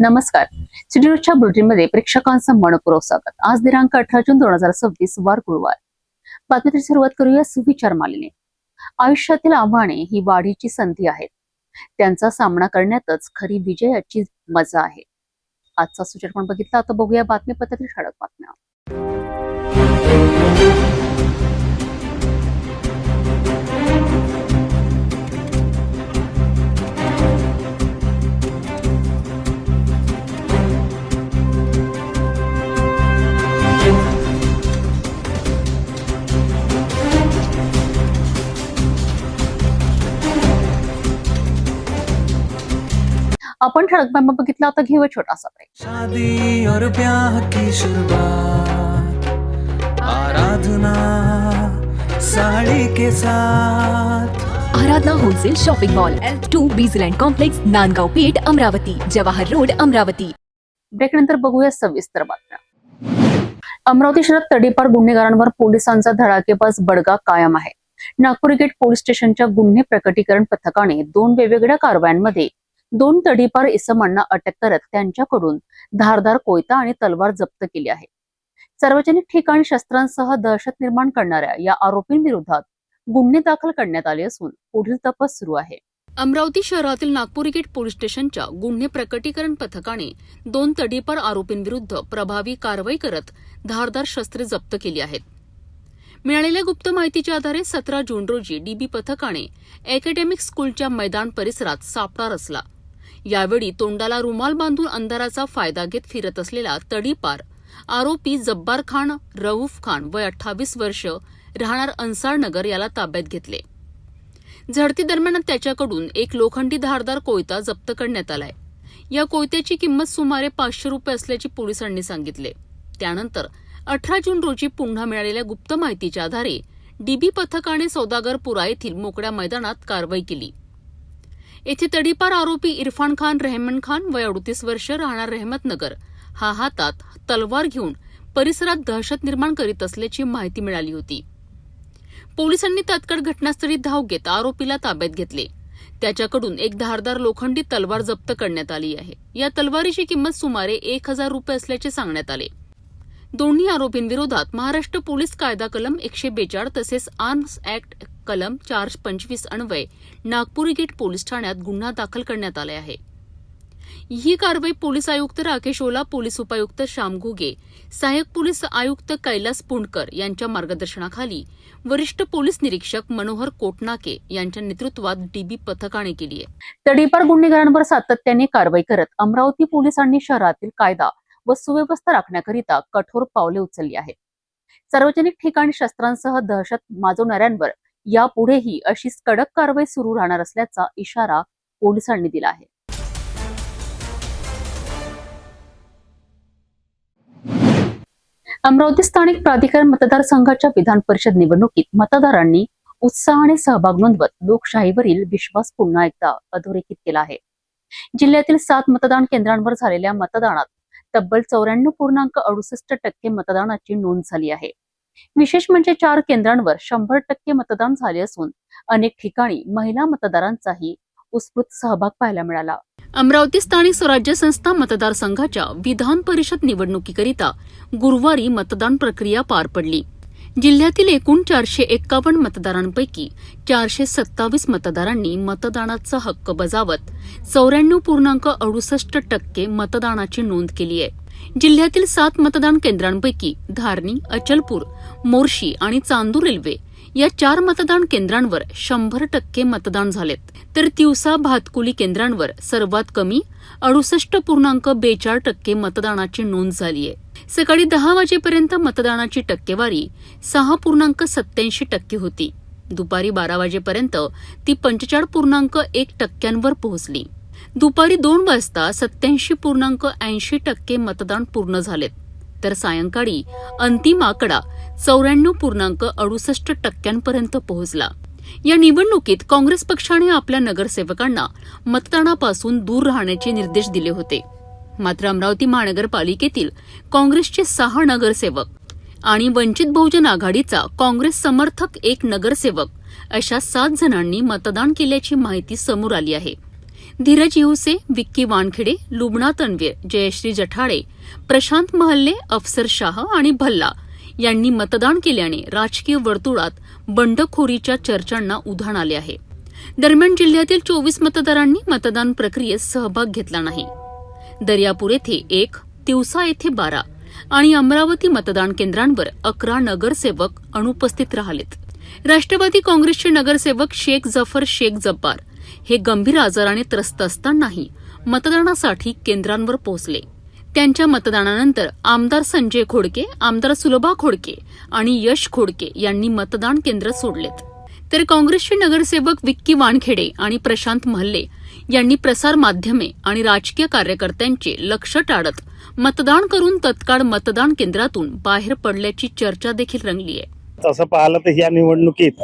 नमस्कार. सिटी न्यूजच्या बुलेटिनमध्ये प्रेक्षकांचं मनपूर्वक स्वागत. आज दिनांक 18 जून 2026 वार गुरुवार. बातमीची सुरुवात करूया सुविचार मालिने. आयुष्यातील आव्हाने ही वाढीची संधी आहेत. त्यांचा सामना करण्यातच खरी विजयाची मजा आहे. आजचा सूचना पण बघितला. आता बघूया बातमीपत्रातील ठळक बातम्या. आपण ठळक बातम्या बघितला. आता घेऊया छोटासा ब्रेक. शादी और ब्याह की शुरुआत आराधना साड़ी के साथ. Aradhana wholesale shopping mall L2 बीझलँड complex, Nandgaon Peth, Amravati, Jawahar road, Amravati. Break नंतर बघूया सविस्तर बातम्या. अमरावती शहरात तडीपार गुन्हेगारांवर पोलिसांचा धडाकेबाज बडगा कायम आहे. नागपूर गेट पोलीस स्टेशनच्या गुन्हे प्रकटीकरण पथकाने 2 वेगवेगळ्या कारवायांमध्ये 2 तडीपार इसमांना अटक करत त्यांच्याकडून धारदार कोयता आणि तलवार जप्त केली आहे. सार्वजनिक ठिकाणी शस्त्रांसह दहशत निर्माण करणाऱ्या या आरोपींविरोधात गुन्हे दाखल करण्यात आले असून पुढील तपास सुरू आहे. अमरावती शहरातील नागपूर गेट पोलीस स्टेशनच्या गुन्हे प्रकटीकरण पथकाने 2 तडीपार आरोपींविरुद्ध प्रभावी कारवाई करत धारदार शस्त्रे जप्त केली आहेत. मिळालेल्या गुप्त माहितीच्या आधारे 17 जून रोजी डीबी पथकाने अकॅडमिक स्कूलच्या मैदान परिसरात सापळा रचला. यावेळी तोंडाला रुमाल बांधून अंधाराचा फायदा घेत फिरत असलेला तडीपार आरोपी जब्बार खान रऊफ खान वय 28 वर्ष राहणार अन्सारनगर याला ताब्यात घेतले. झडती दरम्यान त्याच्याकडून एक लोखंडी धारदार कोयता जप्त करण्यात आलाय. या कोयत्याची किंमत सुमारे 500 रुपये असल्याचे पोलिसांनी सांगितले. त्यानंतर 18 जून रोजी पुन्हा मिळालेल्या गुप्त माहितीच्या आधारे डीबी पथकाने सौदागरपुरा येथील मोकळ्या मैदानात कारवाई केली. येथे तडीपार आरोपी इरफान खान रहमान खान वय 38 वर्ष राहणार रहमतनगर हा हातात तलवार घेऊन परिसरात दहशत निर्माण करीत असल्याची माहिती मिळाली होती. पोलिसांनी तात्काळ घटनास्थळी धाव घेत आरोपीला ताब्यात घेतले. त्याच्याकडून एक धारदार लोखंडी तलवार जप्त करण्यात आली आहे. या तलवारीची किंमत सुमारे 1000 रुपये असल्याचे सांगण्यात आले. दोन्ही आरोपींविरोधात महाराष्ट्र पोलीस कायदा कलम 142 तसेच आर्म्स ऍक्ट कलम 425 अन्वये नागपूर गेट पोलीस ठाण्यात गुन्हा दाखल करण्यात आला आहे. ही कारवाई पोलीस आयुक्त राकेश ओला, पोलीस उपायुक्त श्याम घुगे, सहाय्यक पोलीस आयुक्त कैलास पुंडकर यांच्या मार्गदर्शनाखाली वरिष्ठ पोलीस निरीक्षक मनोहर कोटनाके यांच्या नेतृत्वात डीबी पथकाने केली आहे. तडीपार गुन्हेगारांवर सातत्याने कारवाई करत अमरावती पोलिसांनी शहरातील कायदा व सुव्यवस्था राखण्याकरिता कठोर पावले उचलली आहेत. सार्वजनिक ठिकाणी शस्त्रांसह दहशत माजवणाऱ्यांवर यापुढेही अशीच कडक कारवाई सुरू राहणार असल्याचा इशारा पोलिसांनी दिला आहे. अमरावती स्थानिक प्राधिकरण मतदारसंघाच्या विधान परिषद निवडणुकीत मतदारांनी उत्साहाने सहभाग नोंदवत लोकशाहीवरील विश्वास पुन्हा एकदा अधोरेखित केला आहे. जिल्ह्यातील 7 मतदान केंद्रांवर झालेल्या मतदानात तब्बल 94.68% मतदानाची नोंद झाली आहे. विशेष म्हणजे 4 केंद्रांवर 100% मतदान झाले असून अनेक ठिकाणी महिला मतदारांचाही उत्स्फूर्त सहभाग पाहायला मिळाला. अमरावती स्थानिक स्वराज्य संस्था मतदारसंघाच्या विधान परिषद निवडणुकीकरिता गुरुवारी मतदान प्रक्रिया पार पडली. जिल्ह्यातील एकूण 451 मतदारांपैकी 427 मतदारांनी मतदानाचा हक्क बजावत 94.68% मतदानाची नोंद केली आहे. जिल्ह्यातील 7 मतदान केंद्रांपैकी धारणी, अचलपूर, मोर्शी आणि चांदूर रेल्वे या 4 मतदान केंद्रांवर 100% मतदान झालेत, तर तिवसा भातकुली केंद्रांवर सर्वात कमी 68.42% मतदानाची नोंद झाली आहे. सकाळी 10 वाजेपर्यंत मतदानाची टक्केवारी 6.87% होती. दुपारी 12 वाजेपर्यंत ती 45.1% पोहोचली. दुपारी 2 वाजता 87.80% मतदान पूर्ण झालेत, तर सायंकाळी अंतिम आकडा 94.68% पोहोचला. या निवडणुकीत काँग्रेस पक्षाने आपल्या नगरसेवकांना मतदानापासून दूर राहण्याचे निर्देश दिले होते. मात्र अमरावती महानगरपालिकेतील काँग्रेसचे 6 नगरसेवक आणि वंचित बहुजन आघाडीचा काँग्रेस समर्थक 1 नगरसेवक अशा 7 जणांनी मतदान केल्याची माहिती समोर आली आहे. धीरज येवसे, विक्की वानखेडे, लुबना तन्वीर, जयश्री जठाळे, प्रशांत महल्ले, अफसर शाह आणि भल्ला यांनी मतदान केल्याने राजकीय वर्तुळात बंडखोरीच्या चर्चांना उधाण आले आहे. दरम्यान जिल्ह्यातील 24 मतदारांनी मतदान प्रक्रियेत सहभाग घेतला नाही. दर्यापूर येथे 1, तिवसा येथे 12 आणि अमरावती मतदान केंद्रांवर 11 नगरसेवक अनुपस्थित राहिलेत. राष्ट्रवादी काँग्रेसचे नगरसेवक शेख जफर शेख जब्बार हे गंभीर आजाराने त्रस्त असतानाही मतदानासाठी केंद्रांवर पोहोचले. त्यांच्या मतदानानंतर आमदार संजय खोडके, आमदार सुलभा खोडके आणि यश खोडके यांनी मतदान केंद्र सोडलेत. तर काँग्रेसचे नगरसेवक विक्की वानखेडे आणि प्रशांत महल्ले यांनी प्रसार माध्यमे आणि राजकीय कार्यकर्त्यांचे लक्ष टाळत मतदान करून तत्काळ मतदान केंद्रातून बाहेर पडल्याची चर्चा देखील रंगली आहे. तसं पाहिलं तर या निवडणुकीत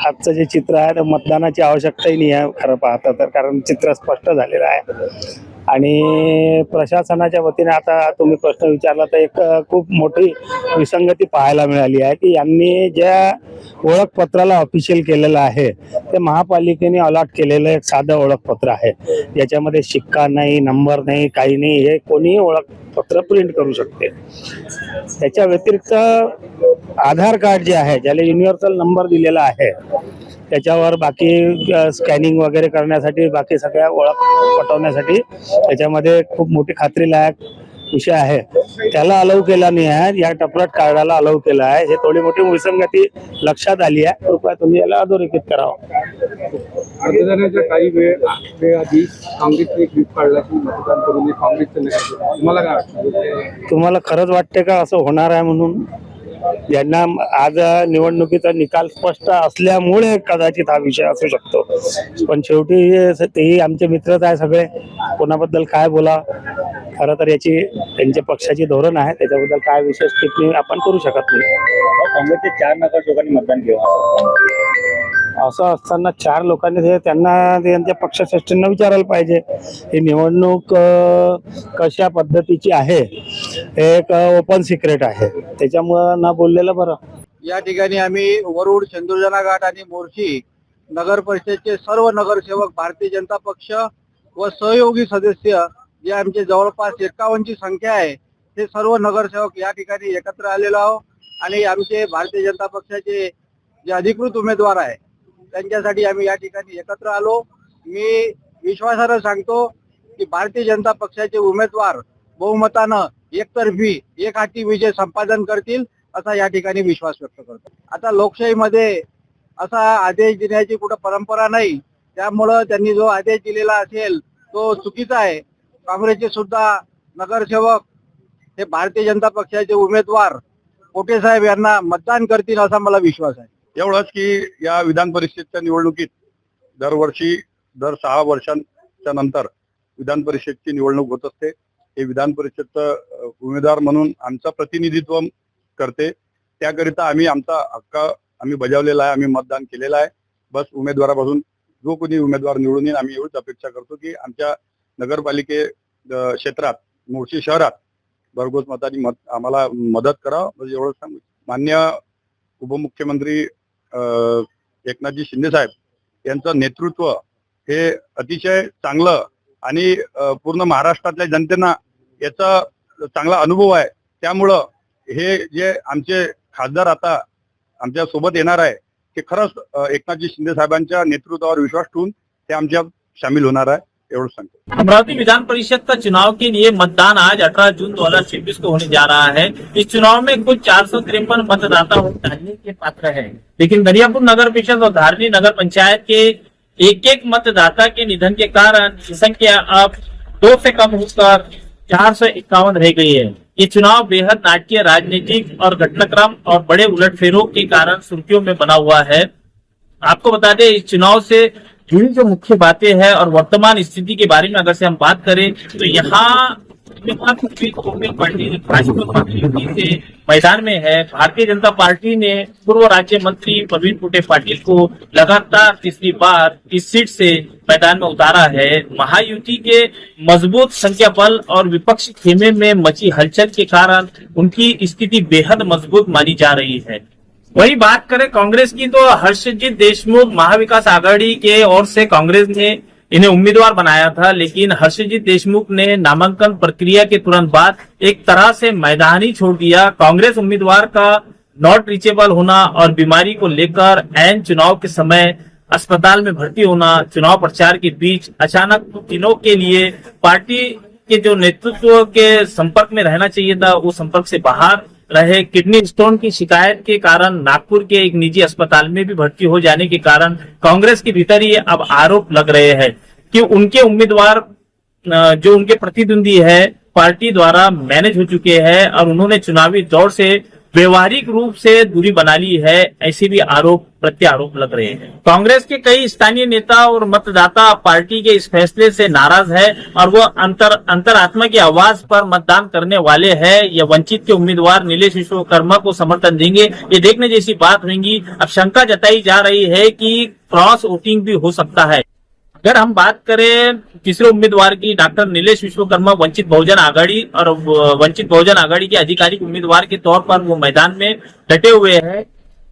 आजचं जे चित्र आहे तर मतदानाची आवश्यकताही नाही आहे खरं पाहता तर, कारण चित्र स्पष्ट झालेलं आहे. आणि प्रशासनाच्या वतीने आता तुम्ही प्रश्न विचारला तर एक खूप मोठी विसंगती पाहायला मिळाली आहे की यांनी ज्या ओळखपत्राला ऑफिशियल केलेलं आहे ते महापालिकेने अलॉट केलेलं एक साधं ओळखपत्र आहे. याच्यामध्ये शिक्का नाही, नंबर नाही, काही नाही. हे कोणीही ओळखपत्र प्रिंट करू शकते. त्याच्या व्यतिरिक्त आधार कार्ड जे आहे ज्याला युनिव्हर्सल नंबर दिलेला आहे त्याच्यावर बाकी स्कॅनिंग वगैरे करण्यासाठी, बाकी सगळ्या ओळख पटवण्यासाठी त्याच्यामध्ये खूप मोठी खात्रीलायक विषय आहे, त्याला अलाउ केला नाही आहे. या टपरट कार्डाला अलाउ केला आहे. हे थोडी मोठी विसंगती लक्षात आली आहे. कृपया तुम्ही याला अधोरेखित करावं. मतदानाच्या काही वेळ आधी काँग्रेसने एक व्हीप काढला की मतदान करून काँग्रेसचं नका. तुम्हाला काय वाटतं? तुम्हाला खरंच वाटते का असं होणार आहे म्हणून? यांना आज निवडणुकीचा निकाल स्पष्ट असल्यामुळे कदाचित हा विषय असू शकतो. पण शेवटी तेही आमचे मित्रच आहे सगळे, कोणाबद्दल काय बोला. खरं तर याची त्यांच्या पक्षाची धोरण आहे, त्याच्याबद्दल काय विशेष टिप्पणी आपण करू शकत नाही. काँग्रेसचे 4 नगरसेवकांनी मतदान केलं. असं असताना 4 लोकांनी त्यांना त्यांच्या पक्षश्रेष्ठींना विचारायला पाहिजे ही निवडणूक कशा पद्धतीची आहे. एक ओपन सिक्रेट आहे, त्याच्यामुळं ना बोललेलं बरं. या ठिकाणी आम्ही वरुड, चंदुरजना घाट आणि मोर्शी नगर परिषदेचे सर्व नगरसेवक, भारतीय जनता पक्ष व सहयोगी सदस्य जे आमचे जवळपास 51 ची संख्या आहे, ते सर्व नगरसेवक या ठिकाणी एकत्र आलेलो आहोत. आणि आमचे भारतीय जनता पक्षाचे जे अधिकृत उमेदवार आहे त्यांच्यासाठी आम्ही या ठिकाणी एकत्र आलो. मी विश्वासानं सांगतो की भारतीय जनता पक्षाचे उमेदवार बहुमतानं एकतर्फी एकहाती विजय संपादन करतील असा या ठिकाणी विश्वास व्यक्त करतो. आता लोकशाहीमध्ये असा आदेश देण्याची कुठं परंपरा नाही, त्यामुळं त्यांनी जो आदेश दिलेला असेल तो चुकीचा आहे. काँग्रेसचे सुद्धा नगरसेवक हे भारतीय जनता पक्षाचे उमेदवार पोटे साहेब यांना मतदान करतील असा मला विश्वास आहे. एवढंच की या विधान परिषदेच्या निवडणुकीत दरवर्षी दर 6 वर्षांच्या नंतर विधान परिषदची निवडणूक होत असते. हे विधान परिषदचं उमेदवार म्हणून आमचं प्रतिनिधित्व करते. त्याकरिता आम्ही आमचा हक्क आम्ही बजावलेला आहे, आम्ही मतदान केलेलं आहे. बस उमेदवारापासून जो कोणी उमेदवार निवडून येईल आम्ही एवढीच अपेक्षा करतो की आमच्या नगरपालिके क्षेत्रात, मोर्शी शहरात भरघोस मतांनी आम्हाला मदत करा, बस एवढंच सांगू. मान्य उपमुख्यमंत्री एकनाथजी शिंदे साहेब यांचं नेतृत्व हे अतिशय चांगलं आणि पूर्ण महाराष्ट्रातल्या जनतेना याचा चांगला अनुभव आहे. त्यामुळं हे जे आमचे खासदार आता आमच्या सोबत येणार आहे ते खरंच एकनाथजी शिंदे साहेबांच्या नेतृत्वावर विश्वास ठेवून ते आमच्या शामिल होणार आहे, एवढं सांगतो. अमरावती विधान परिषद का चुनाव के लिए मतदान आज 18 जून 2026 को होने जा रहा है. इस चुनाव में कुल 453 मतदाता वोट डालने के पात्र हैं, लेकिन दरियापुर नगर परिषद और धारनी नगर पंचायत के एक मतदाता के निधन के कारण ये संख्या अब 2 से कम होकर 451 रह गई है. ये चुनाव बेहद नाटकीय राजनीतिक और घटनाक्रम और बड़े उलटफेरों के कारण सुर्खियों में बना हुआ है. आपको बता दें, इस चुनाव से जुड़ी जो मुख्य बातें हैं और वर्तमान स्थिति के बारे में अगर से हम बात करें तो यहाँ पार्टी भाजपा पार्टी से मैदान में है. भारतीय जनता पार्टी ने पूर्व राज्य मंत्री प्रवीण पोटे पाटिल को लगातार तीसरी बार इस सीट से मैदान में उतारा है. महायुति के मजबूत संख्या बल और विपक्षी खेमे में मची हलचल के कारण उनकी स्थिति बेहद मजबूत मानी जा रही है. वही बात करें कांग्रेस की तो हर्षजीत देशमुख महाविकास आघाड़ी के ओर से कांग्रेस ने इन्हें उम्मीदवार बनाया था, लेकिन हर्षजीत देशमुख ने नामांकन प्रक्रिया के तुरंत बाद एक तरह से मैदान ही छोड़ दिया। कांग्रेस उम्मीदवार का नॉट रीचेबल होना और बीमारी को लेकर ऐन चुनाव के समय अस्पताल में भर्ती होना, चुनाव प्रचार के बीच अचानक दिनों के लिए पार्टी के जो नेतृत्व के संपर्क में रहना चाहिए था वो संपर्क से बाहर रहे। किडनी स्टोन की शिकायत के कारण नागपुर के एक निजी अस्पताल में भी भर्ती हो जाने के कारण कांग्रेस के भीतर ही अब आरोप लग रहे हैं कि उनके उम्मीदवार जो उनके प्रतिद्वंदी है पार्टी द्वारा मैनेज हो चुके हैं और उन्होंने चुनावी दौर से व्यवहारिक रूप से दूरी बना ली है। ऐसे भी आरोप प्रत्यारोप लग रहे हैं। कांग्रेस के कई स्थानीय नेता और मतदाता पार्टी के इस फैसले से नाराज है और वो अंतरात्मा की आवाज पर मतदान करने वाले हैं या वंचित के उम्मीदवार नीलेश विश्वकर्मा को समर्थन देंगे, ये देखने जैसी बात होगी। अब शंका जताई जा रही है कि क्रॉस वोटिंग भी हो सकता है। अगर हम बात करें तीसरे उम्मीदवार की, डॉक्टर नीलेश विश्वकर्मा वंचित बहुजन आघाड़ी और वंचित बहुजन आघाड़ी के आधिकारिक उम्मीदवार के तौर पर वो मैदान में डटे हुए हैं।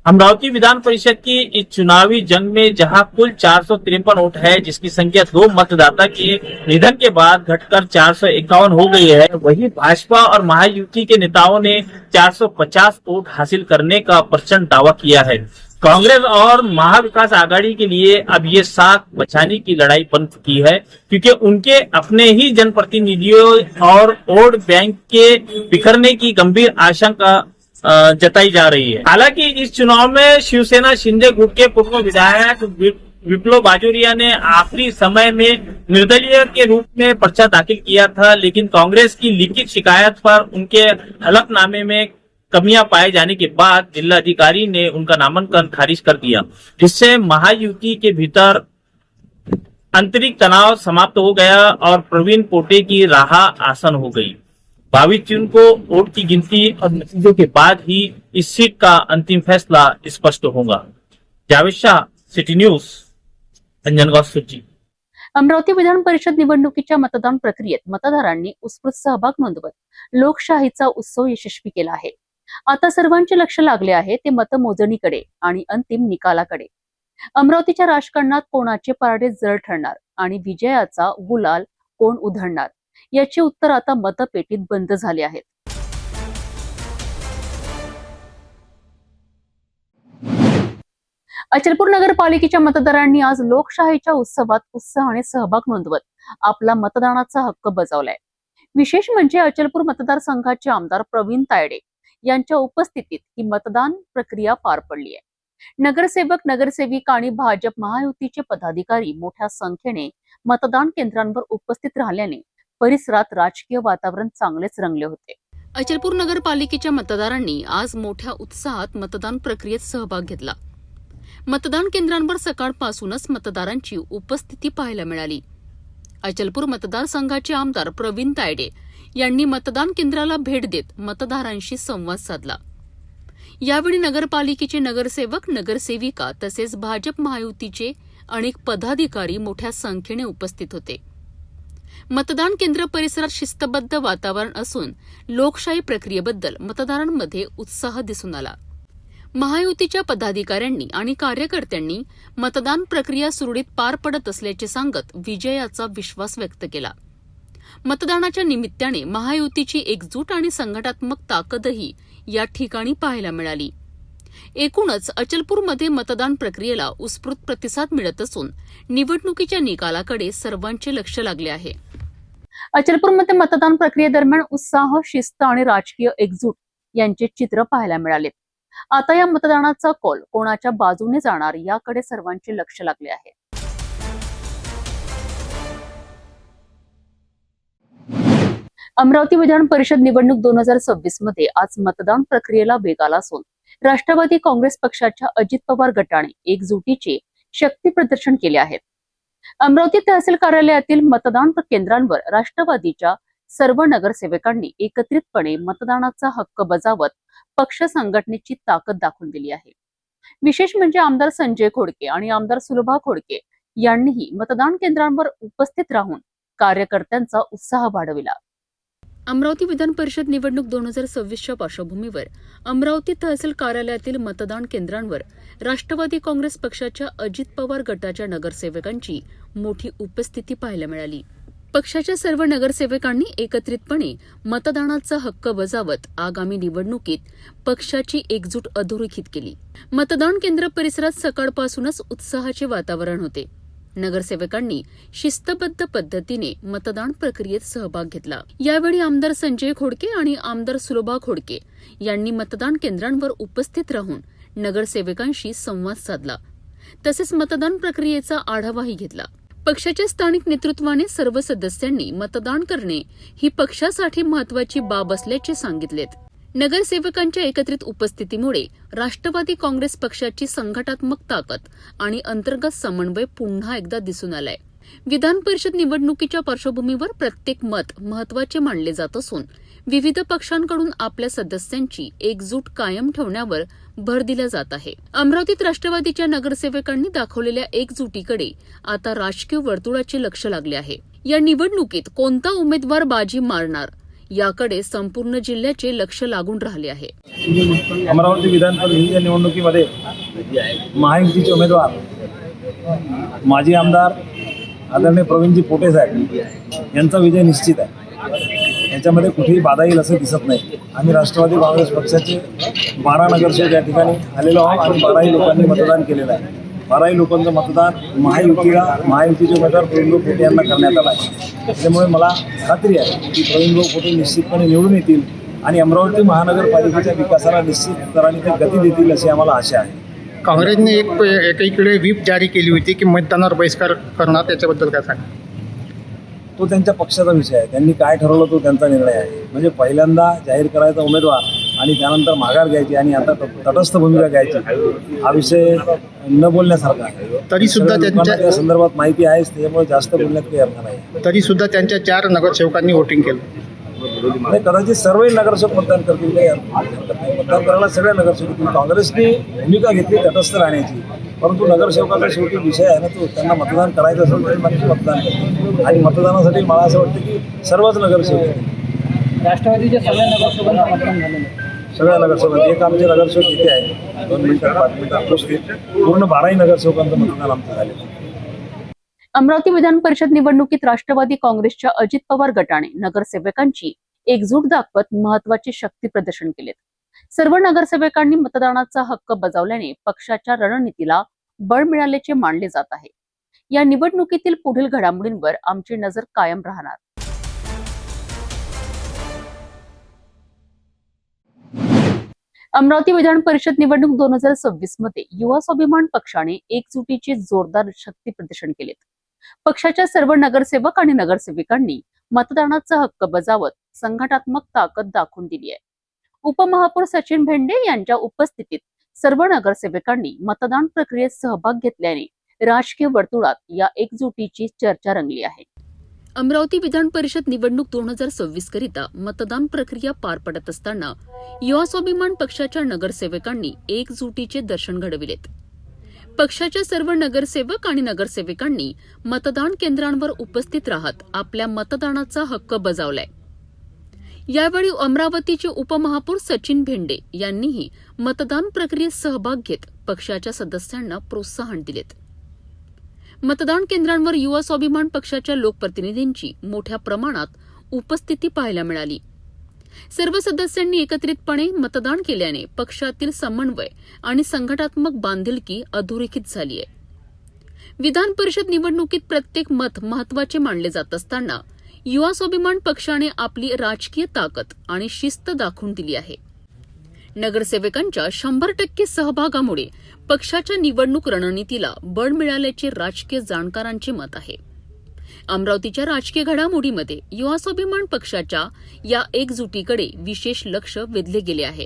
अमरावती विधान परिषद की इस चुनावी जंग में जहां कुल 453 वोट है, जिसकी संख्या 2 मतदाता के निधन के बाद घटकर 451 हो गई है, वहीं भाजपा और महायुति के नेताओं ने 450 वोट हासिल करने का प्रचंड दावा किया है। कांग्रेस और महाविकास आघाड़ी के लिए अब ये साख बचाने की लड़ाई बन चुकी है, क्योंकि उनके अपने ही जनप्रतिनिधियों और वोट बैंक के बिखरने की गंभीर आशंका जताई जा रही है। हालांकि इस चुनाव में शिवसेना शिंदे गुट के पूर्व विधायक विप्लव बाजोरिया ने आखिरी समय में निर्दलीय के रूप में पर्चा दाखिल किया था, लेकिन कांग्रेस की लिखित शिकायत पर उनके हलफनामे में कमियां पाए जाने के बाद जिलाधिकारी ने उनका नामांकन खारिज कर दिया, जिससे महायुति के भीतर आंतरिक तनाव समाप्त हो गया और प्रवीण पोटे की राह आसान हो गई। 22 जून को वोट की गिनती और नतीजों के बाद ही इस सीट का अंतिम फैसला स्पष्ट होगा। जावेद शाह, सिटी न्यूज, अंजनगाव सुची। अमरावती विधान परिषद निवडणुकीच्या मतदान प्रक्रियेत मतदारांनी उत्स्फूर्त सहभाग नोंदवत लोकशाहीचा उत्सव यशस्वी केला आहे। आता सर्वांचे लक्ष लागले आहे ते मतमोजणीकडे आणि अंतिम निकालाकडे। अमरावतीच्या राजकारणात कोणाचे पारडे जड ठरणार आणि विजयाचा गुलाल कोण उधळणार याचे उत्तर आता मतपेटीत बंद झाले आहेत। अचलपूर नगरपालिकेच्या मतदारांनी आज लोकशाहीच्या उत्सवात उत्साहाने सहभाग नोंदवत आपला मतदानाचा हक्क बजावलाय। विशेष म्हणजे अचलपूर मतदारसंघाचे आमदार प्रवीण तायडे यांच्या उपस्थितीत ही मतदान प्रक्रिया पार पडली आहे। नगरसेवक, नगरसेविका आणि भाजप महायुतीचे पदाधिकारी मोठ्या संख्येने मतदान केंद्रांवर उपस्थित राहिल्याने परिसरात राजकीय वातावरण चांगलेच रंगले होते। अचलपूर नगरपालिकेच्या मतदारांनी आज मोठ्या उत्साहात मतदान प्रक्रियेत सहभाग घेतला। मतदान केंद्रांवर सकाळपासूनच मतदारांची उपस्थिती पाहायला मिळाली। अचलपूर मतदारसंघाचे आमदार प्रवीण तायडे यांनी मतदान केंद्राला भेट देत मतदारांशी संवाद साधला। यावेळी नगरपालिकेचे नगरसेवक, नगरसेविका तसेच भाजप महायुतीचे अनेक पदाधिकारी मोठ्या संख्येने उपस्थित होते। मतदान केंद्र परिसरात शिस्तबद्ध वातावरण असून लोकशाही प्रक्रियेबद्दल मतदारांमध्ये उत्साह दिसून आला। महायुतीच्या पदाधिकाऱ्यांनी आणि कार्यकर्त्यांनी मतदान प्रक्रिया सुरळीत पार पडत असल्याचे सांगत विजयाचा विश्वास व्यक्त केला। मतदानाच्या निमित्ताने महायुतीची एकजूट आणि संघटनात्मक ताकदही या ठिकाणी पाहायला मिळाली। एकूणच अचलपूरमध्ये मतदान प्रक्रियेला उत्स्फूर्त प्रतिसाद मिळत असून निवडणुकीच्या निकालाकडे सर्वांचे लक्ष लागले आहे। अचलपूरमध्ये मतदान प्रक्रियेदरम्यान उत्साह, शिस्त आणि राजकीय एकजूट यांचे चित्र पाहायला मिळाले। आता या मतदानाचा कौल कोणाच्या बाजूने जाणार याकडे सर्वांचे लक्ष लागले आहे। अमरावती विधान परिषद निवडणूक 2026 मध्ये आज मतदान प्रक्रियेला वेग आला असून राष्ट्रवादी काँग्रेस पक्षाच्या अजित पवार गटाने एकजुटीचे शक्ती प्रदर्शन केले आहे। अमरावती तहसील कार्यालयातील मतदान केंद्रांवर राष्ट्रवादीच्या सर्व नगरसेवकांनी एकत्रितपणे मतदानाचा हक्क बजावत पक्ष संघटनेची ताकद दाखवून दिली आहे। विशेष म्हणजे आमदार संजय खोडके आणि आमदार सुलभा खोडके यांनीही मतदान केंद्रांवर उपस्थित राहून कार्यकर्त्यांचा उत्साह वाढविला। अमरावती विधान परिषद निवडणूक 2026च्या पार्श्वभूमीवर अमरावती तहसील कार्यालयातील मतदान केंद्रांवर राष्ट्रवादी काँग्रेस पक्षाच्या अजित पवार गटाच्या नगरसेवकांची मोठी उपस्थिती पाहायला मिळाली. पक्षाच्या सर्व नगरसेवकांनी एकत्रितपणे मतदानाचा हक्क बजावत आगामी निवडणुकीत पक्षाची एकजूट अधोरेखित केली. मतदान केंद्र परिसरात सकाळपासूनच उत्साहाचे वातावरण होते. नगरसेवकांनी शिस्तबद्ध पद्धतीने मतदान प्रक्रियेत सहभाग घेतला. यावेळी आमदार संजय खोडके आणि आमदार सुलभा खोडके यांनी मतदान केंद्रांवर उपस्थित राहून नगरसेवकांशी संवाद साधला. तसेच मतदान प्रक्रियेचा आढावाही घेतला. पक्षाच्या स्थानिक नेतृत्वाने सर्व सदस्यांनी मतदान करणे ही पक्षासाठी महत्वाची बाब असल्याचे सांगितलेत. नगरसेवकांच्या एकत्रित उपस्थितीमुळे राष्ट्रवादी काँग्रेस पक्षाची संघटनात्मक ताकद आणि अंतर्गत समन्वय पुन्हा एकदा दिसून आलाय. विधान परिषद निवडणुकीच्या पार्श्वभूमीवर प्रत्येक मत महत्वाचे मानले जात असून विविध पक्षांकडून आपल्या सदस्यांची एकजूट कायम ठेवण्यावर भर दिला जात आहे. अमरावतीत राष्ट्रवादीच्या नगरसेवकांनी दाखवलेल्या एकजुटीकडे आता राजकीय वर्तुळाचे लक्ष लागले आहे. या निवडणुकीत कोणता उमेदवार बाजी मारणार याकडे संपूर्ण जिल्ह्याचे लक्ष लागून राहिले आहे. अमरावती विधान परिषदेच्या निवडणुकीमध्ये महायुतीचे उमेदवार माजी आमदार आदरणीय प्रवीणजी पोटे साहेब यांचा विजय निश्चित आहे. याच्यामध्ये कुठेही बाधा येईल असं दिसत नाही. आम्ही राष्ट्रवादी काँग्रेस पक्षाचे 12 नगरसेवक या ठिकाणी आलेलो आहोत आणि 12ही लोकांनी मतदान केलेलं आहे. 12ही लोकांचं मतदान महायुतीचे उमेदवार प्रवीणभाऊ पोटे यांना करण्यात आलं आहे. त्यामुळे मला खात्री आहे की प्रवीणभाऊ पोटे निश्चितपणे निवडून येतील आणि अमरावती महानगरपालिकेच्या विकासाला निश्चित दराने ते गती देतील अशी आम्हाला आशा आहे. काँग्रेसने एकीकडे व्हीप जारी केली होती की मतदानावर बहिष्कार करणार, त्याच्याबद्दल काय सांगा? तो त्यांच्या पक्षाचा विषय आहे. त्यांनी काय ठरवलं तो त्यांचा निर्णय आहे. म्हणजे पहिल्यांदा जाहीर करायचा उमेदवार आणि त्यानंतर माघार घ्यायची आणि आता तटस्थ भूमिका घ्यायची हा विषय न बोलण्यासारखा आहे. तरी सुद्धा त्या संदर्भात माहिती आहेच, त्यामुळे जास्त बोलण्यात काही अर्थ नाही. तरी सुद्धा त्यांच्या 4 नगरसेवकांनी वोटिंग केलं. नाही, कदाचित सर्व नगरसेवक मतदान करतील, काही हरकत नाही. मतदान करायला सगळ्या नगरसेवक. काँग्रेसने भूमिका घेतली तटस्थ राहण्याची, परंतु नगरसेवकाचा शेवटी विषय आहे ना तो. त्यांना मतदान करायचं असेल तरी नक्की मतदान करतील आणि मतदानासाठी मला असं वाटतं की सर्वच नगरसेवक येतील. राष्ट्रवादीच्या सगळ्या नगरसेवकांना मतदान झालेलं आहे. सगळ्या नगरसेवक, एक आमचे नगरसेवक इथे आहे, 2 मिनिटात 5 मिनिटात पोहोचतील. पूर्ण 12ही नगरसेवकांचं मतदान आमचं झालेलं आहे. अमरावती विधान परिषद निवडणुकीत राष्ट्रवादी काँग्रेसच्या अजित पवार गटाने नगरसेवकांची एकजूट दाखवत महत्वाचे शक्ती प्रदर्शन केले. सर्व नगरसेवकांनी मतदानाचा हक्क बजावल्याने पक्षाच्या रणनीतीला बळ मिळाल्याचे मानले जात आहे. या निवडणुकीतील पुढील घडामोडींवर आमची नजर कायम राहणार. अमरावती विधान परिषद निवडणूक 2026 मध्ये युवा स्वाभिमान पक्षाने एकजुटीचे जोरदार शक्ती प्रदर्शन केले. पक्षाच्या सर्व नगरसेवक आणि नगरसेविकांनी मतदानाचा हक्क बजावत संघटनात्मक ताकद दाखवून दिली आहे. उपमहापौर सचिन भेंडे यांच्या उपस्थितीत सर्व नगरसेवकांनी मतदान प्रक्रियेत सहभाग घेतल्याने राजकीय वर्तुळात या एकजुटीची चर्चा रंगली आहे. अमरावती विधान परिषद निवडणूक 2026 करिता मतदान प्रक्रिया पार पडत असताना युवा स्वाभिमान पक्षाच्या नगरसेवकांनी एकजुटीचे दर्शन घडविलेत. पक्षाच्या सर्व नगरसेवक आणि नगरसेविकांनी मतदान केंद्रांवर उपस्थित राहत आपल्या मतदानाचा हक्क बजावलाय. यावेळी अमरावतीचे उपमहापौर सचिन भेंडे यांनीही मतदान प्रक्रियेत सहभाग घेत पक्षाच्या सदस्यांना प्रोत्साहन दिलेत. मतदान केंद्रांवर युवा स्वाभिमान पक्षाच्या लोकप्रतिनिधींची मोठ्या प्रमाणात उपस्थिती पाहायला मिळाली. सर्व सदस्यांनी एकत्रितपणे मतदान केल्याने पक्षातील समन्वय आणि संघटनात्मक बांधिलकी अधोरेखित झाली आहे. विधान परिषद निवडणुकीत प्रत्येक मत महत्वाचे मानले जात असताना युवा स्वाभिमान पक्षाने आपली राजकीय ताकद आणि शिस्त दाखवून दिली आहे. नगरसेवकांच्या 100% सहभागामुळे पक्षाच्या निवडणूक रणनीतीला बळ मिळाल्याचे राजकीय जाणकारांचे मत आहे. अमरावतीच्या राजकीय घडामोडीमध्ये युवा स्वाभिमान पक्षाच्या या एकजुटीकडे विशेष लक्ष वेधले गेले आहे.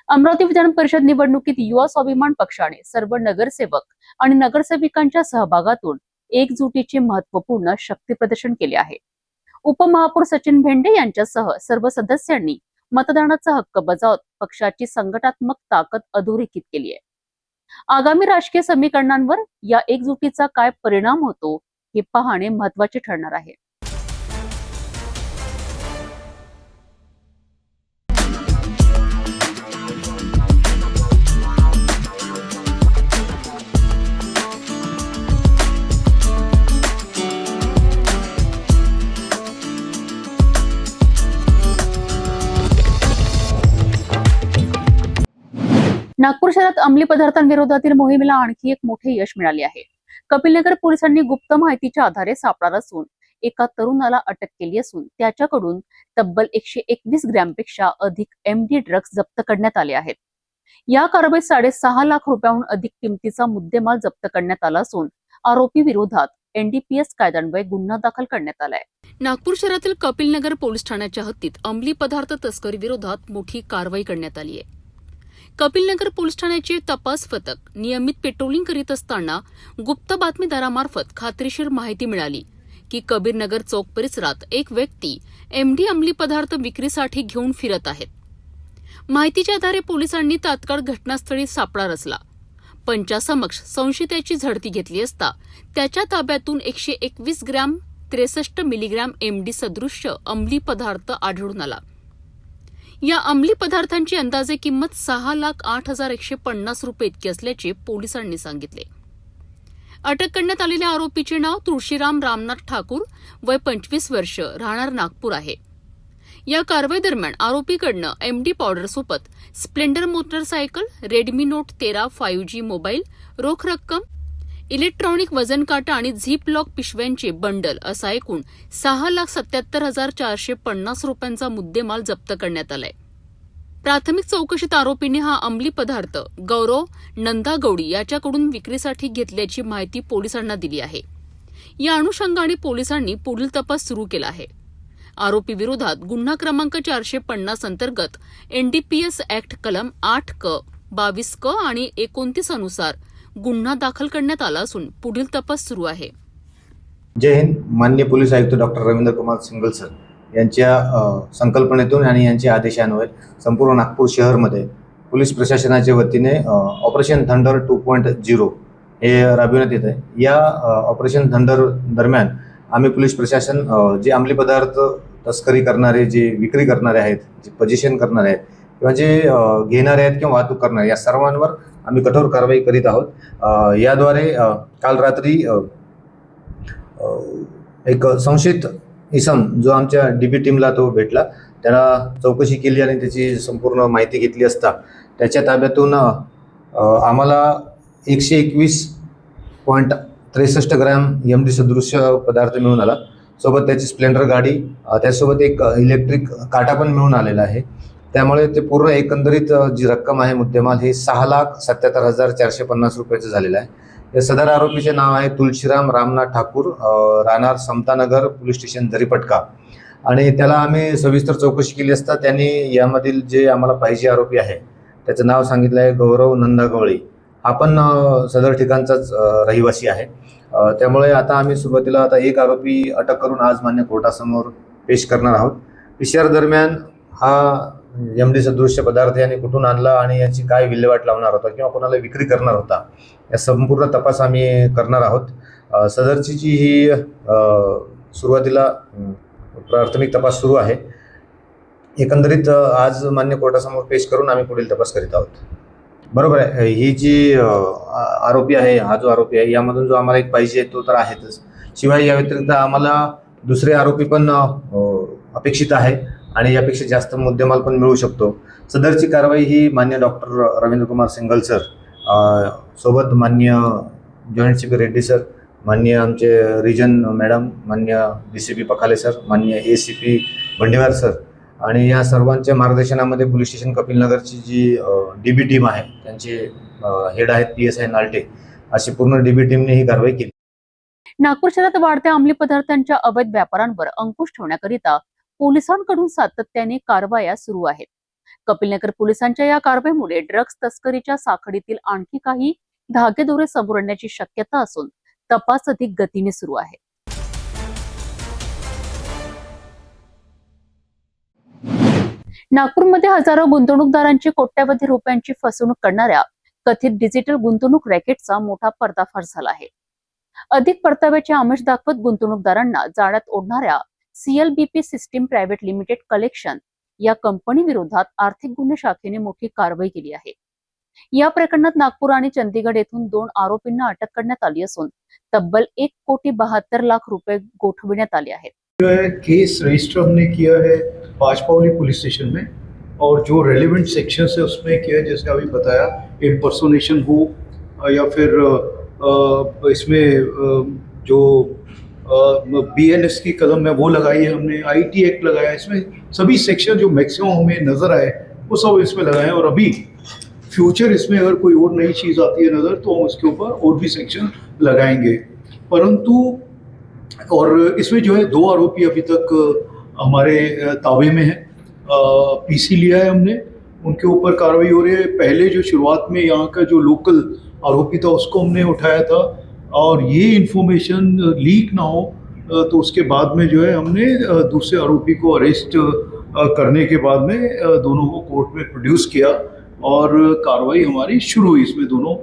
अमरावती विधान परिषद निवडणुकीत युवा स्वाभिमान पक्षाने सर्व नगरसेवक आणि नगरसेविकांच्या सहभागातून एकजुटीचे महत्वपूर्ण शक्ती प्रदर्शन केले आहे. उपमहापौर सचिन भेंडे यांच्यासह सर्व सदस्यांनी मतदानाचा हक्क बजावत पक्षाची संघटनात्मक ताकद अधोरेखित केली आहे. आगामी राजकीय समीकरणांवर या एकजुटीचा काय परिणाम होतो हे पाहणे महत्वाचे ठरणार आहे. नागपूर शहरात अंमली पदार्थांविरोधातील मोहिमेला आणखी एक मोठे यश मिळाले आहे. कपिलनगर पोलिसांनी गुप्त माहितीच्या आधारे सापळा रचून एका तरुणाला अटक केली असून त्याच्याकडून तब्बल 121 ग्रॅमपेक्षा अधिक MD ड्रग्ज जप्त करण्यात आले आहेत. या कारवाईत 6.5 लाख रुपयांहून अधिक किमतीचा मुद्देमाल जप्त करण्यात आला असून आरोपी विरोधात NDPS कायद्यान्वये गुन्हा दाखल करण्यात आलाय. नागपूर शहरातील कपिलनगर पोलीस ठाण्याच्या हद्दीत अंमली पदार्थ तस्करी विरोधात मोठी कारवाई करण्यात आली आहे. कपिलनगर पोलीस ठाण्याचे तपास पथक नियमित पेट्रोलिंग करीत असताना गुप्त बातमीदारामार्फत खात्रीशीर माहिती मिळाली की कबीरनगर चौक परिसरात एक व्यक्ती MD अंमली पदार्थ विक्रीसाठी घेऊन फिरत आहेत. माहितीच्या आधारे पोलिसांनी तात्काळ घटनास्थळी सापळा रचला. पंचासमक्ष संशयिताची झडती घेतली असता त्याच्या ताब्यातून 121 ग्रॅम 63 मिलीग्रॅम MD सदृश्य अंमली पदार्थ आढळून आला. या अंमली पदार्थांची अंदाजे किंमत 6,08,150 रुपये इतकी असल्याचे पोलिसांनी सांगितले. अटक करण्यात आलेल्या आरोपीचे नाव तुळशीराम रामनाथ ठाकूर, वय 25 वर्ष, राहणार नागपूर आहे. या कारवाई दरम्यान आरोपीकडनं MD पावडरसोबत Splendor motorcycle, Redmi Note 13 5G mobile, रोख रक्कम, इलेक्ट्रॉनिक वजन काटा आणि झीप लॉक पिशव्यांचे बंडल असा एकूण 6,77,450 रुपयांचा मुद्देमाल जप्त करण्यात आलाय. प्राथमिक चौकशीत आरोपीने हा अंमली पदार्थ गौरव नंदागौडी याच्याकडून विक्रीसाठी घेतल्याची माहिती पोलिसांना दिली आहे. या अनुषंगाने पोलिसांनी पुढील तपास सुरू केला आहे. आरोपी विरोधात गुन्हा क्रमांक 450 अंतर्गत NDPS ऍक्ट कलम 8 क 22 क आणि 29 अनुसार गुन्हा दाखल करण्यात आला असून पुढील तपास सुरू आहे. जय हिंद. माननीय पोलीस आयुक्त doctor Ravindra Kumar single sir यांच्या संकल्पनेतून आणि यांच्या आदेशान्वये संपूर्ण नागपूर शहरमध्ये पोलीस प्रशासनाच्या वतीने ऑपरेशन थंडर 2.0 हे राबविण्यात येत आहे. या ऑपरेशन थंडर दरम्यान आम्ही पोलीस प्रशासन जे अंमली पदार्थ तस्करी करणारे, जे विक्री करणारे आहेत, जे पोझिशन करणारे आहेत किंवा जे घेणारे आहेत किंवा वाहतूक करणारे, या सर्वांवर आम्ही कठोर कारवाई करीत आहोत. याद्वारे काल रात्री एक संशयित इसम जो आमच्या DB टीमला तो भेटला, त्याला चौकशी केली आणि त्याची संपूर्ण माहिती घेतली असता त्याच्या ताब्यातून आम्हाला 121.63 ग्रॅम MD सदृश्य पदार्थ मिळून आला. सोबत त्याची स्प्लेंडर गाडी, त्यासोबत एक इलेक्ट्रिक काटा पण मिळून आलेला आहे. त्यामुळे ते पूर्ण एकंदरीत जी रक्कम आहे मुद्देमाल हे 6,77,450 रुपयाचं झालेलं आहे. या सदर आरोपीचे नाव आहे तुळशीराम रामनाथ ठाकूर, राहणार समतानगर, पोलीस स्टेशन दरीपटका. आणि त्याला आम्ही सविस्तर चौकशी केली असता त्यांनी यामधील जे आम्हाला पाहिजे आरोपी आहे त्याचं नाव सांगितलं आहे गौरव नंदागवळी. हा पण सदर ठिकाणचाच रहिवासी आहे. त्यामुळे आता आम्ही सुरुवातीला आता एक आरोपी अटक करून आज मान्य कोर्टासमोर पेश करणार आहोत. PCR दरम्यान हा MD सदृश्य पदार्थ याने कुठून आणला आणि याची काय विल्हेवाट लावणार होता किंवा कोणाला विक्री करणार होता, या संपूर्ण तपास आम्ही करणार आहोत. सदरची जी ही सुरुवातीला प्राथमिक तपास सुरू आहे. एकंदरीत आज मान्य कोर्टासमोर पेश करून आम्ही पुढील तपास करीत आहोत. बरोबर आहे. ही जी आरोपी आहे, हा जो आरोपी आहे यामधून जो आम्हाला एक पाहिजे तो तर आहेतच, शिवाय या व्यतिरिक्त आम्हाला दुसरे आरोपी पण अपेक्षित आहे आणि यापेक्षा जास्त मुद्देमाल पण मिळू शकतो. सदरची कारवाई ही मान्य doctor Ravindra Kumar single sir सोबत मान्य जॉईंट CP रेड्डी सर, मान्य आमचे रिजन मॅडम, मान्य DCP पखाले सर, मान्य ACP बंडेवार सर आणि या सर्वांच्या मार्गदर्शनामध्ये पोलीस स्टेशन कपिलनगरची जी DB टीम आहे, त्यांचे हेड आहेत PSI नाल्टे, अशी पूर्ण DB टीमने ही कारवाई केली. नागपूर शहरात वाढत्या अंमली पदार्थांच्या अवैध व्यापारांवर अंकुश ठेवण्याकरिता पोलिसांकडून सातत्याने कारवाया सुरू आहेत. कपिलनगर पोलिसांच्या या कारवाईमुळे ड्रग्ज तस्करीच्या साखळीतील आणखी काही धागेदोरे समोर येण्याची शक्यता असून तपास अधिक गतीने सुरू आहे. नागपूरमध्ये हजारो गुंतवणूकदारांची कोट्यवधी रुपयांची फसवणूक करणाऱ्या कथित डिजिटल गुंतवणूक रॅकेटचा मोठा पर्दाफाश झाला आहे. अधिक परताव्याचे आमिष दाखवत गुंतवणूकदारांना जाळ्यात ओढणाऱ्या CLBP system private limited collection या कंपनी विरोधात आर्थिक गुन्हे शाखेने मोठी कारवाई केली आहे. या प्रकरणात नागपूर आणि चंदीगड येथून 2 आरोपींना अटक करण्यात आली असून तब्बल 1,72,00,000 रुपये गोठविण्यात आले आहेत. केस रजिस्टर हमने किया है पांचपावली पुलिस स्टेशन में और जो रेलिवेंट सेक्शंस है उसमें क्या है, जैसे अभी बताया, इम्पर्सोनेशन हो या फिर इसमें जो BNS की कलम है वो लगाई है हमने, IT एक्ट लगाया है, इसमें सभी सेक्शन जो मैक्सिमम हमें नज़र आए वो सब इसमें लगाए हैं। और अभी फ्यूचर इसमें अगर कोई और नई चीज़ आती है नज़र तो हम उसके ऊपर और भी सेक्शन लगाएंगे। परंतु और इसमें जो है 2 आरोपी अभी तक हमारे ताबे में है, PC लिया है हमने, उनके ऊपर कार्रवाई हो रही है। पहले जो शुरुआत में यहाँ का जो लोकल आरोपी था उसको हमने उठाया था, और ये इन्फॉर्मेशन लीक ना हो तो उसके बाद में जो है हमने दूसरे आरोपी को अरेस्ट करने के बाद में दोनों को कोर्ट में प्रोड्यूस किया और कार्रवाई हमारी शुरू हुई। इसमें दोनों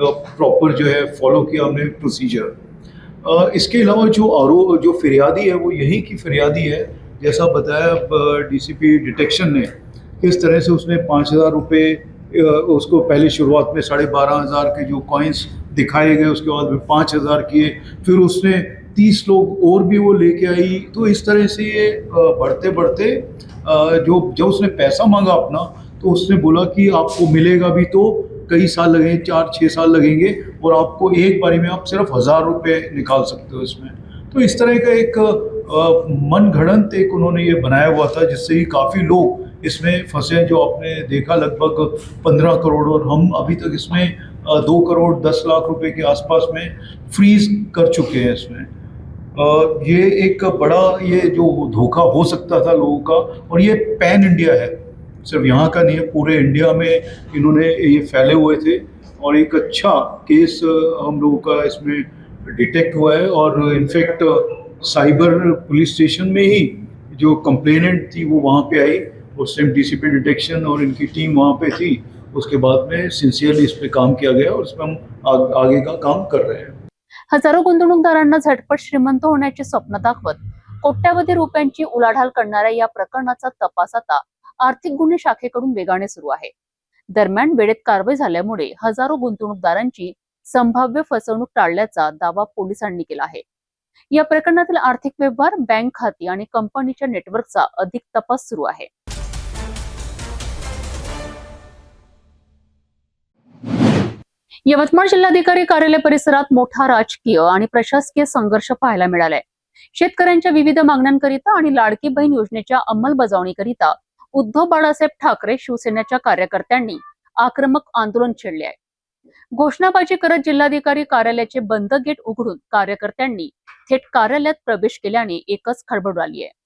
प्रॉपर जो है फॉलो किया हमने प्रोसीजर। इसके अलावा जो फिरियादी है वो यहीं की फिरियादी है। जैसा बताया DCP डिटेक्शन ने, किस तरह से उसने 5,000 रुपये उसको पहले शुरुआत में 12,500 के जो कॉइन्स दिखाए गए, उसके बाद में 5,000 किए, फिर उसने 30 लोग और भी वो लेके आई। तो इस तरह से ये बढ़ते बढ़ते जो उसने पैसा मांगा अपना, तो उसने बोला कि आपको मिलेगा भी तो कई साल लगेंगे, 4-6 साल लगेंगे, और आपको एक बारी में आप सिर्फ 1,000 रुपये निकाल सकते हो इसमें। तो इस तरह का एक मन घड़ंत एक उन्होंने ये बनाया हुआ था, जिससे ही काफ़ी लोग इसमें फंसे, जो आपने देखा लगभग 15 करोड़, और हम अभी तक इसमें 2 करोड़ 10 लाख रुपए के आसपास में फ्रीज कर चुके हैं इसमें। ये एक बड़ा ये जो धोखा हो सकता था लोगों का, और ये पैन इंडिया है, सिर्फ यहाँ का नहीं है, पूरे इंडिया में इन्होंने ये फैले हुए थे। और एक अच्छा केस हम लोगों का इसमें डिटेक्ट हुआ है, और इनफैक्ट साइबर पुलिस स्टेशन में ही जो कंप्लेनेंट थी वो वहाँ पे आई, उस टाइम DCP डिटेक्शन और इनकी टीम वहाँ पे थी। उसके बाद में सिंसियरली इस पे काम किया गया और इसमें हम आगे का काम कर रहे हैं। हजारो गुंतवणूकदारांना झटपट श्रीमंत होण्याचे स्वप्न दाखवत कोट्यावधी रुपयांची उलाढाल करणाऱ्या या प्रकरणाचा तपास आता आर्थिक गुन्हे शाखेकडून वेगाने सुरू आहे। दरम्यान वेळेत कारवाई झाल्यामुळे हजारो गुंतवणूकदारांची संभाव्य फसवणूक टाळल्याचा दावा पोलिसांनी केला आहे। या प्रकरणातील आर्थिक व्यवहार, बँक खाती आणि कंपनीच्या नेटवर्कचा अधिक तपास सुरू आहे। यवतमाळ जिल्हाधिकारी कार्यालय परिसरात मोठा राजकीय आणि प्रशासकीय संघर्ष पाहायला मिळालाय। शेतकऱ्यांच्या विविध मागण्यांकरिता आणि लाडकी बहीण योजनेच्या अंमलबजावणीकरिता उद्धव बाळासाहेब ठाकरे शिवसेनेच्या कार्यकर्त्यांनी आक्रमक आंदोलन छेडले आहे। घोषणाबाजी करत जिल्हाधिकारी कार्यालयाचे बंद गेट उघडून कार्यकर्त्यांनी थेट कार्यालयात प्रवेश केल्याने एकच खळबळ उडाली आहे।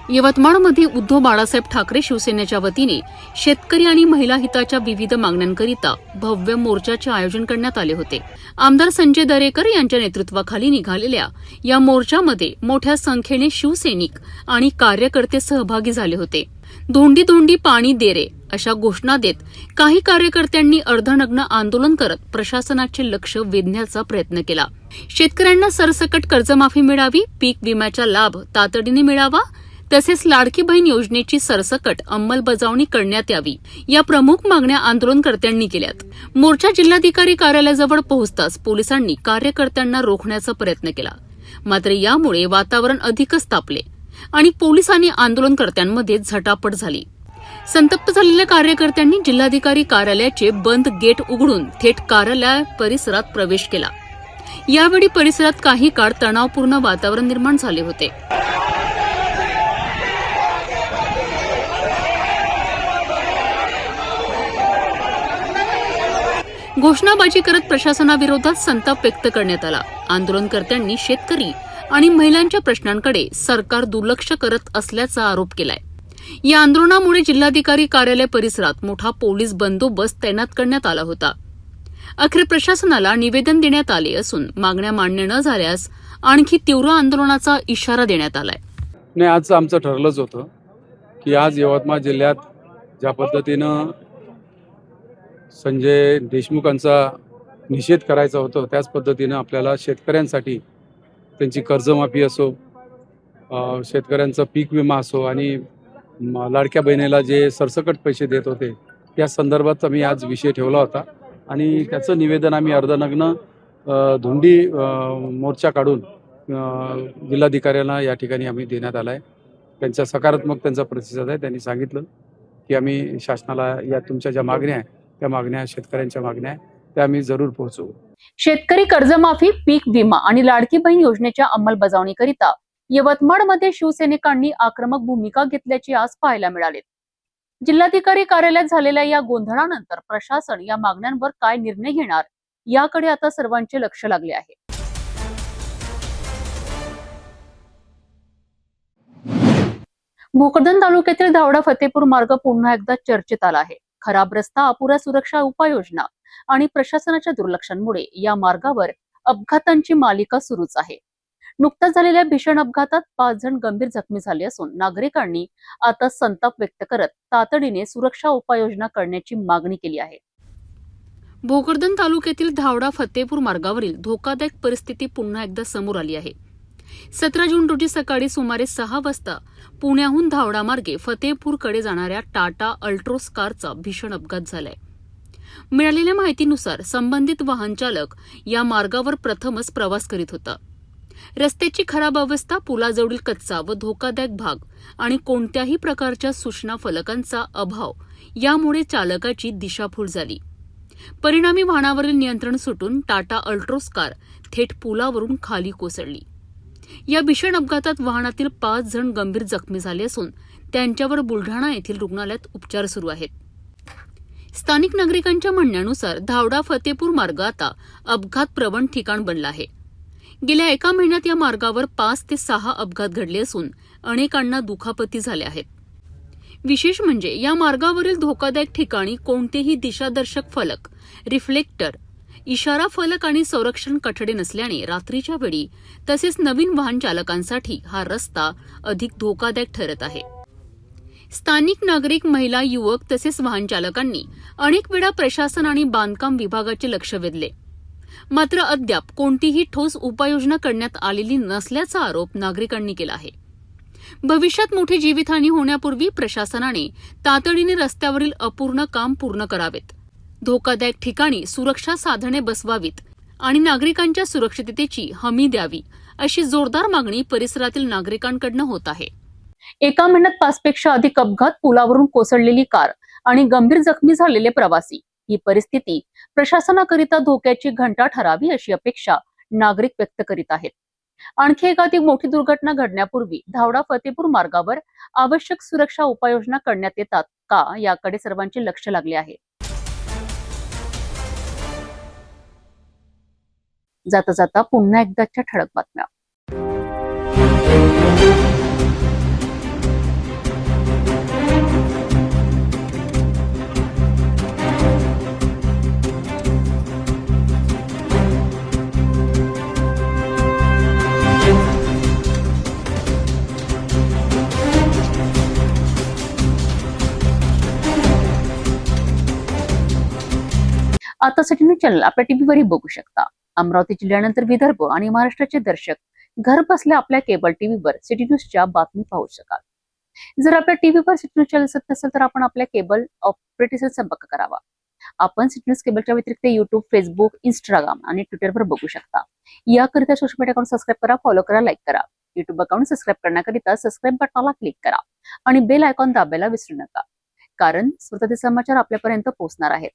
यवतमाळमध्ये उद्धव बाळासाहेब ठाकरे शिवसेनेच्या वतीने शेतकरी आणि महिला हिताच्या विविध मागण्यांकरिता भव्य मोर्चाचे आयोजन करण्यात आले होते। आमदार संजय दरेकर यांच्या नेतृत्वाखाली निघालेल्या या मोर्चामध्ये मोठ्या संख्येने शिवसैनिक आणि कार्यकर्ते सहभागी झाले होते। धोंडी धोंडी पाणी दे रे अशा घोषणा देत काही कार्यकर्त्यांनी अर्धनग्न आंदोलन करत प्रशासनाचे लक्ष वेधण्याचा प्रयत्न केला। शेतकऱ्यांना सरसकट कर्जमाफी मिळावी, पीक विम्याचा लाभ तातडीने मिळावा, तसेच लाडकी बहीण योजनेची सरसकट अंमलबजावणी करण्यात यावी, या प्रमुख मागण्या आंदोलनकर्त्यांनी केल्यात। मोर्चा जिल्हाधिकारी कार्यालयाजवळ पोहोचताच पोलिसांनी कार्यकर्त्यांना रोखण्याचा प्रयत्न केला, मात्र यामुळे वातावरण अधिकच तापले आणि पोलिसांनी आंदोलनकर्त्यांमध्ये झटापट झाली। संतप्त झालेल्या कार्यकर्त्यांनी जिल्हाधिकारी कार्यालयाचे बंद गेट उघडून थेट कार्यालय परिसरात प्रवेश केला। यावेळी परिसरात काही काळ तणावपूर्ण वातावरण निर्माण झाले होते। घोषणाबाजी करत प्रशासनाविरोधात संताप व्यक्त करण्यात आला। आंदोलनकर्त्यांनी शेतकरी आणि महिलांच्या प्रश्नांकडे सरकार दुर्लक्ष करत असल्याचा आरोप केलाय। या आंदोलनामुळे जिल्हाधिकारी कार्यालय परिसरात मोठा पोलीस बंदोबस्त तैनात करण्यात आला होता। अखेर प्रशासनाला निवेदन देण्यात आले असून मागण्या मान्य न झाल्यास आणखी तीव्र आंदोलनाचा इशारा देण्यात आलाय। नाही, आज आमचं ठरलंच होतं की आज यवतमाळ जिल्ह्यात ज्या पद्धतीनं संजय देशमुखांचा निषेध करायचा होता, त्याच पद्धतीनं आपल्याला शेतकऱ्यांसाठी त्यांची कर्जमाफी असो, शेतकऱ्यांचा पीक विमा असो आणि लाडक्या बहिणीला जे सरसकट पैसे देत होते त्या संदर्भात आम्ही आज विषय ठेवला होता आणि त्याचं निवेदन आम्ही अर्धनग्न धुंडी मोर्चा काढून जिल्हाधिकाऱ्यांना या ठिकाणी आम्ही देण्यात आला आहे। त्यांचा सकारात्मक त्यांचा प्रतिसाद आहे. त्यांनी सांगितलं की आम्ही शासनाला या तुमच्या ज्या मागण्या आहेत त्या मागण्या, शेतकऱ्यांच्या मागण्या आहेत त्या आम्ही जरूर पोहोचवू. शेतकरी कर्जमाफी, पीक विमा आणि लाडकी बहीण योजनेच्या अंमलबजावणीकरिता यवतमाळमध्ये शिवसैनिकांनी आक्रमक भूमिका घेतल्याची आज पाहायला मिळाले. जिल्हाधिकारी कार्यालयात झालेल्या या गोंधळानंतर प्रशासन या मागण्यांवर काय निर्णय घेणार याकडे आता सर्वांचे लक्ष लागले आहे. भोकरदन तालुक्यातील धावडा फतेपूर मार्ग पुन्हा एकदा चर्चेत आला आहे. खराब रस्ता, अपुऱ्या सुरक्षा उपाययोजना आणि प्रशासनाच्या दुर्लक्षामुळे या मार्गावर अपघातांची मालिका सुरूच आहे. नुकत्याच झालेल्या भीषण अपघातात 5 जण गंभीर जखमी झाले असून नागरिकांनी आता संताप व्यक्त करत तातडीने सुरक्षा उपाययोजना करण्याची मागणी केली आहे. भोकरदन तालुक्यातील धावडा फतेपूर मार्गावरील धोकादायक परिस्थिती पुन्हा एकदा समोर आली आहे. 17 जून रोजी सकाळी सुमारे 6 वाजता पुण्याहून धावडा मार्गे फतेपूरकडे जाणाऱ्या टाटा अल्ट्रोस कारचा भीषण अपघात झालाय. मिळालेल्या माहितीनुसार संबंधित वाहन चालक या मार्गावर प्रथमच प्रवास करीत होता. रस्त्याची खराब अवस्था, पुलाजवळील कच्चा व धोकादायक भाग आणि कोणत्याही प्रकारच्या सूचना फलकांचा अभाव यामुळे चालकाची दिशाभूल झाली. परिणामी वाहनावरील नियंत्रण सुटून टाटा अल्ट्रोस कार थेट पुलावरून खाली कोसळली. या भीषण अपघातात वाहनातील 5 जण गंभीर जखमी झाले असून त्यांच्यावर बुलढाणा येथील रुग्णालयात उपचार सुरू आहेत. स्थानिक नागरिकांच्या म्हणण्यानुसार धावडा फतेपूर मार्ग आता अपघात प्रवण ठिकाण बनला आहे. गेल्या 1 महिन्यात या मार्गावर 5 ते 6 अपघात घडले असून अनेकांना दुखापती झाल्या आहेत. विशेष म्हणजे या मार्गावरील धोकादायक ठिकाणी कोणतेही दिशादर्शक फलक, रिफ्लेक्टर, इशारा फलक आणि संरक्षण कठडे नसल्याने रात्रीच्या वेळी तसेच नवीन वाहन चालकांसाठी हा रस्ता अधिक धोकादायक ठरत आहे. स्थानिक नागरिक, महिला, युवक तसेच वाहन चालकांनी अनेक वेळा प्रशासन आणि बांधकाम विभागाचे लक्ष वेधले, मात्र अद्याप कोणतीही ठोस उपाययोजना करण्यात आलेली नसल्याचा आरोप नागरिकांनी केला आहे. भविष्यात मोठी जीवितहानी होण्यापूर्वी प्रशासनाने तातडीने रस्त्यावरील अपूर्ण काम पूर्ण करावेत, धोकादायक ठिकाणी सुरक्षा साधने बसवावीत आणि नागरिकांच्या सुरक्षिततेची हमी द्यावी, अशी जोरदार मागणी परिसरातील नागरिकांकडून होत आहे. 1 महिन्यात 5 पेक्षा अधिक अपघात, पुलावरून कोसळलेली कार आणि गंभीर जखमी झालेले प्रवासी, ही परिस्थिती प्रशासनाकरिता धोक्याची घंटा ठरावी अशी अपेक्षा नागरिक व्यक्त करीत आहेत. आणखी एखादी मोठी दुर्घटना घडण्यापूर्वी धावडा फतेपूर मार्गावर आवश्यक सुरक्षा उपाययोजना करण्यात येतात का याकडे सर्वांचे लक्ष लागले आहे. जाता जाता पुन्हा एकदाच्या ठळक बातम्या. आता सिटी न्यूज चॅनल आपल्या टीव्हीवरही बघू शकता. अमरावती जिल्ह्यानंतर विदर्भ आणि महाराष्ट्राचे दर्शक घर बसल्या आपल्या केबल टीव्हीवर सिटी न्यूजच्या बातमी पाहू शकाल. जर आपल्या टीव्हीवर सिटी न्यूज चॅनल नसेल तर आपण आपल्या केबल ऑपरेटरचा संपर्क करावा. आपण सिटी न्यूज केबलच्या व्यतिरिक्त युट्यूब, फेसबुक, इंस्टाग्राम आणि ट्विटरवर बघू शकता. याकरिता सोशल मीडिया अकाउंट सबस्क्राईब करा, फॉलो करा, लाईक करा. युट्यूब अकाउंट सबस्क्राईब करण्याकरिता सबस्क्राईब बटनाला क्लिक करा आणि बेल आयकॉन दाबायला विसरू नका, कारण स्वतःचे समाचार आपल्यापर्यंत पोहोचणार आहेत.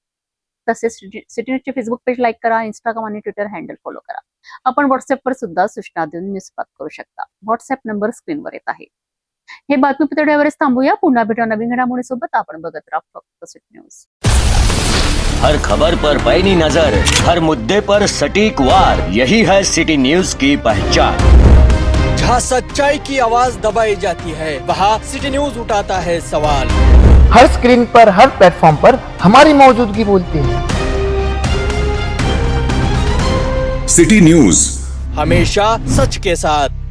तसेच सिटी न्यूजचे फेसबुक पेज लाईक करा, इंस्टाग्राम आणि ट्विटर हँडल फॉलो करा. आपण व्हॉट्सअपवर सुद्धा सूचना देऊन न्यूज प्राप्त करू शकता. व्हॉट्सअप नंबर स्क्रीनवर येत आहे. हे बातमीपत्र यावरच थांबूया. पुन्हा भेटूया नवीन घडामोडीसोबत. आपण बघत राहा फक्त सिटी न्यूज. हर खबर पर पैनी नजर, हर मुद्दे पर सटीक वार, यही है सिटी न्यूज की पहचान. जहाँ सच्चाई की आवाज दबाई जाती है, वहाँ सिटी न्यूज उठाता है सवाल. हर स्क्रीन पर, हर प्लेटफॉर्म पर हमारी मौजूदगी बोलती है. सिटी न्यूज हमेशा सच के साथ.